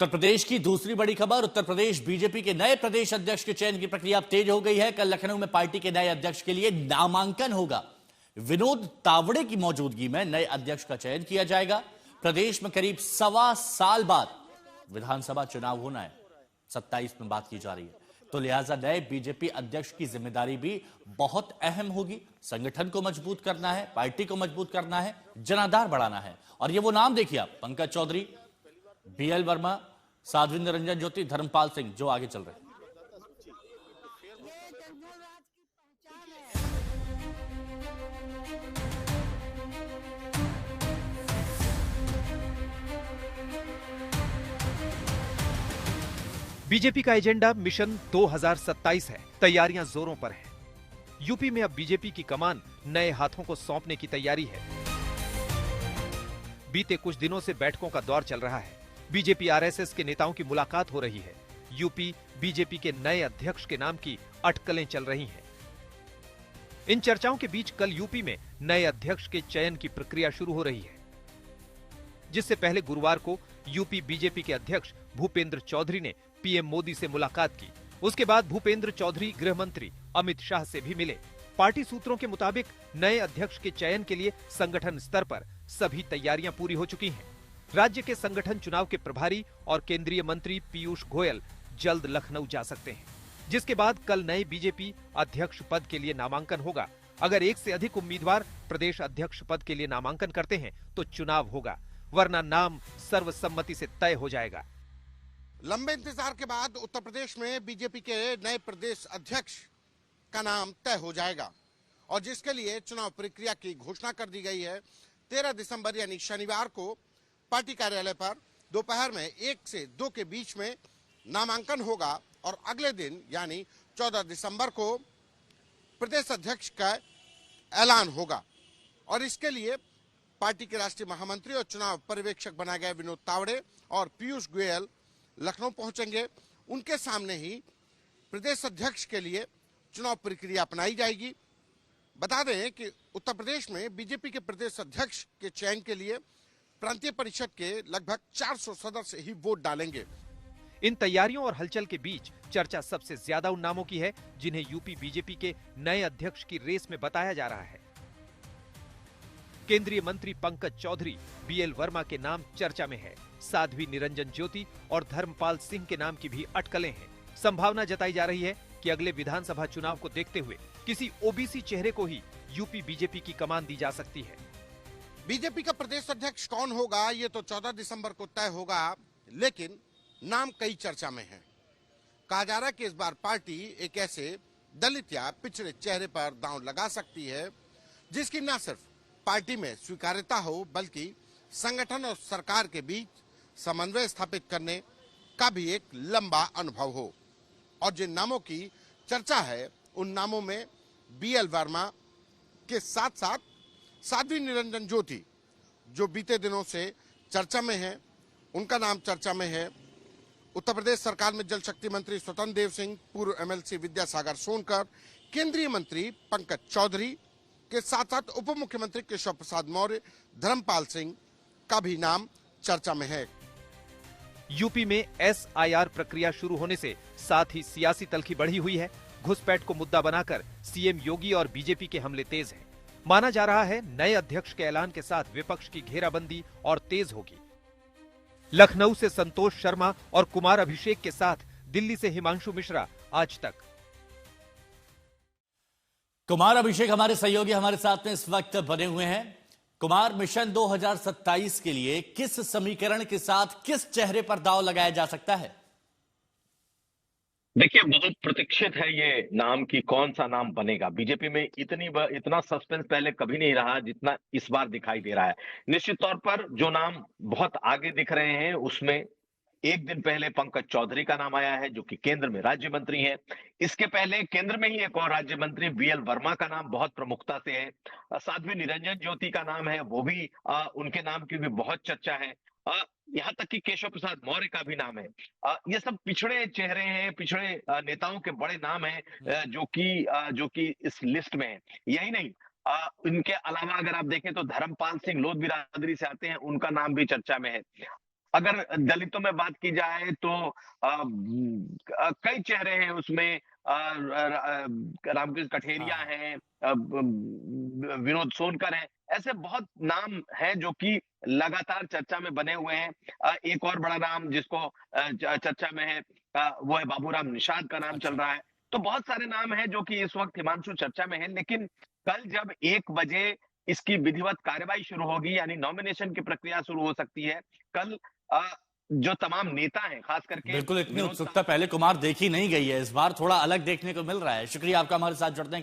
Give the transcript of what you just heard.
उत्तर प्रदेश की दूसरी बड़ी खबर। उत्तर प्रदेश बीजेपी के नए प्रदेश अध्यक्ष के चयन की प्रक्रिया अब तेज हो गई है। कल लखनऊ में पार्टी के नए अध्यक्ष के लिए नामांकन होगा। विनोद तावड़े की मौजूदगी में नए अध्यक्ष का चयन किया जाएगा। प्रदेश में करीब 1.25 साल बाद विधानसभा चुनाव होना है, 27 में बात की जा रही है, तो लिहाजा नए बीजेपी अध्यक्ष की जिम्मेदारी भी बहुत अहम होगी। संगठन को मजबूत करना है, पार्टी को मजबूत करना है, जनाधार बढ़ाना है। और ये वो नाम देखिए आप, पंकज चौधरी, बीएल वर्मा, साध्वी निरंजन ज्योति, धर्मपाल सिंह, जो आगे चल रहे हैं। बीजेपी का एजेंडा मिशन 2027 है। तैयारियां जोरों पर हैं। यूपी में अब बीजेपी की कमान नए हाथों को सौंपने की तैयारी है। बीते कुछ दिनों से बैठकों का दौर चल रहा है। बीजेपी आरएसएस के नेताओं की मुलाकात हो रही है। यूपी बीजेपी के नए अध्यक्ष के नाम की अटकलें चल रही हैं। इन चर्चाओं के बीच कल यूपी में नए अध्यक्ष के चयन की प्रक्रिया शुरू हो रही है, जिससे पहले गुरुवार को यूपी बीजेपी के अध्यक्ष भूपेंद्र चौधरी ने पीएम मोदी से मुलाकात की। उसके बाद भूपेंद्र चौधरी गृह मंत्री अमित शाह से भी मिले। पार्टी सूत्रों के मुताबिक नए अध्यक्ष के चयन के लिए संगठन स्तर पर सभी तैयारियां पूरी हो चुकी हैं। राज्य के संगठन चुनाव के प्रभारी और केंद्रीय मंत्री पीयूष गोयल जल्द लखनऊ जा सकते हैं, जिसके बाद कल नए बीजेपी अध्यक्ष पद के लिए नामांकन होगा। अगर एक से अधिक उम्मीदवार प्रदेश अध्यक्ष पद के लिए नामांकन करते हैं तो चुनाव होगा, वरना नाम सर्वसम्मति से तय हो जाएगा। लंबे इंतजार के बाद उत्तर प्रदेश में बीजेपी के नए प्रदेश अध्यक्ष का नाम तय हो जाएगा और जिसके लिए चुनाव प्रक्रिया की घोषणा कर दी गई है। 13 दिसंबर यानी शनिवार को पार्टी कार्यालय पर दोपहर में 1 से 2 के बीच में नामांकन होगा और अगले दिन यानी 14 दिसंबर को प्रदेश अध्यक्ष का ऐलान होगा। और इसके लिए पार्टी के राष्ट्रीय महामंत्री और चुनाव पर्यवेक्षक बनाए गए विनोद तावड़े और पीयूष गोयल लखनऊ पहुंचेंगे। उनके सामने ही प्रदेश अध्यक्ष के लिए चुनाव प्रक्रिया अपनाई जाएगी। बता दें कि उत्तर प्रदेश में बीजेपी के प्रदेश अध्यक्ष के चयन के लिए प्रांतीय परिषद के लगभग 400 सदस्य ही वोट डालेंगे। इन तैयारियों और हलचल के बीच चर्चा सबसे ज्यादा उन नामों की है जिन्हें यूपी बीजेपी के नए अध्यक्ष की रेस में बताया जा रहा है। केंद्रीय मंत्री पंकज चौधरी, बीएल वर्मा के नाम चर्चा में है। साध्वी निरंजन ज्योति और धर्मपाल सिंह के नाम की भी अटकलें हैं। संभावना जताई जा रही है कि अगले विधानसभा चुनाव को देखते हुए किसी ओबीसी चेहरे को ही यूपी बीजेपी की कमान दी जा सकती है। बीजेपी का प्रदेश अध्यक्ष कौन होगा ये तो 14 दिसंबर को तय होगा, लेकिन नाम कई चर्चा में है। कहा जा रहा है कि इस बार पार्टी एक ऐसे दलित या पिछड़े चेहरे पर दांव लगा सकती है जिसकी न सिर्फ पार्टी में स्वीकार्यता हो बल्कि संगठन और सरकार के बीच समन्वय स्थापित करने का भी एक लंबा अनुभव हो। और जिन नामों की चर्चा है उन नामों में बीएल वर्मा के साथ साथ साध्वी निरंजन ज्योति, जो बीते दिनों से चर्चा में है, उनका नाम चर्चा में है। उत्तर प्रदेश सरकार में जल शक्ति मंत्री स्वतंत्र देव सिंह, पूर्व एमएलसी विद्यासागर सोनकर, केंद्रीय मंत्री पंकज चौधरी के साथ साथ उप मुख्यमंत्री केशव प्रसाद मौर्य, धर्मपाल सिंह का भी नाम चर्चा में है। यूपी में एसआईआर प्रक्रिया शुरू होने से साथ ही सियासी तल्खी बढ़ी हुई है। घुसपैठ को मुद्दा बनाकर सीएम योगी और बीजेपी के हमले तेज हैं। माना जा रहा है नए अध्यक्ष के ऐलान के साथ विपक्ष की घेराबंदी और तेज होगी। लखनऊ से संतोष शर्मा और कुमार अभिषेक के साथ दिल्ली से हिमांशु मिश्रा, आज तक। कुमार अभिषेक हमारे सहयोगी हमारे साथ में इस वक्त बने हुए हैं। कुमार, मिशन 2027 के लिए किस समीकरण के साथ किस चेहरे पर दांव लगाया जा सकता है? देखिए, बहुत प्रतीक्षित है ये नाम कि कौन सा नाम बनेगा। बीजेपी में इतना सस्पेंस पहले कभी नहीं रहा जितना इस बार दिखाई दे रहा है। निश्चित तौर पर जो नाम बहुत आगे दिख रहे हैं उसमें एक दिन पहले पंकज चौधरी का नाम आया है, जो कि केंद्र में राज्य मंत्री हैं। इसके पहले केंद्र में ही एक और राज्य मंत्री बीएल वर्मा का नाम बहुत प्रमुखता से है। साध्वी निरंजन ज्योति का नाम है, वो भी उनके नाम की भी बहुत चर्चा है। यहाँ तक कि केशव प्रसाद मौर्य का भी नाम है। ये सब पिछड़े चेहरे हैं, पिछड़े नेताओं के बड़े नाम हैं जो कि इस लिस्ट में है। यही नहीं, इनके अलावा अगर आप देखें तो धर्मपाल सिंह लोध बिरादरी से आते हैं, उनका नाम भी चर्चा में है। अगर दलितों में बात की जाए तो कई चेहरे हैं उसमें। रामकृष्ण कठेरिया हाँ। हैं, विनोद सोनकर हैं, ऐसे बहुत नाम हैं जो कि लगातार चर्चा में बने हुए हैं। एक और बड़ा नाम जिसको चर्चा में है, वो है बाबूराम निषाद का नाम चल अच्छा। रहा है। तो बहुत सारे नाम हैं जो कि इस वक्त हिमांशु चर्चा में है, लेकिन कल जब 1 बजे इसकी विधिवत कार्यवाही शुरू होगी, यानी नॉमिनेशन की प्रक्रिया शुरू हो सकती है। कल अ, जो तमाम नेता हैं, खास करके बिल्कुल, इतनी विनोद उत्सुकता पहले कुमार देखी नहीं गई है, इस बार थोड़ा अलग देखने को मिल रहा है। शुक्रिया आपका हमारे साथ जुड़ने के लिए।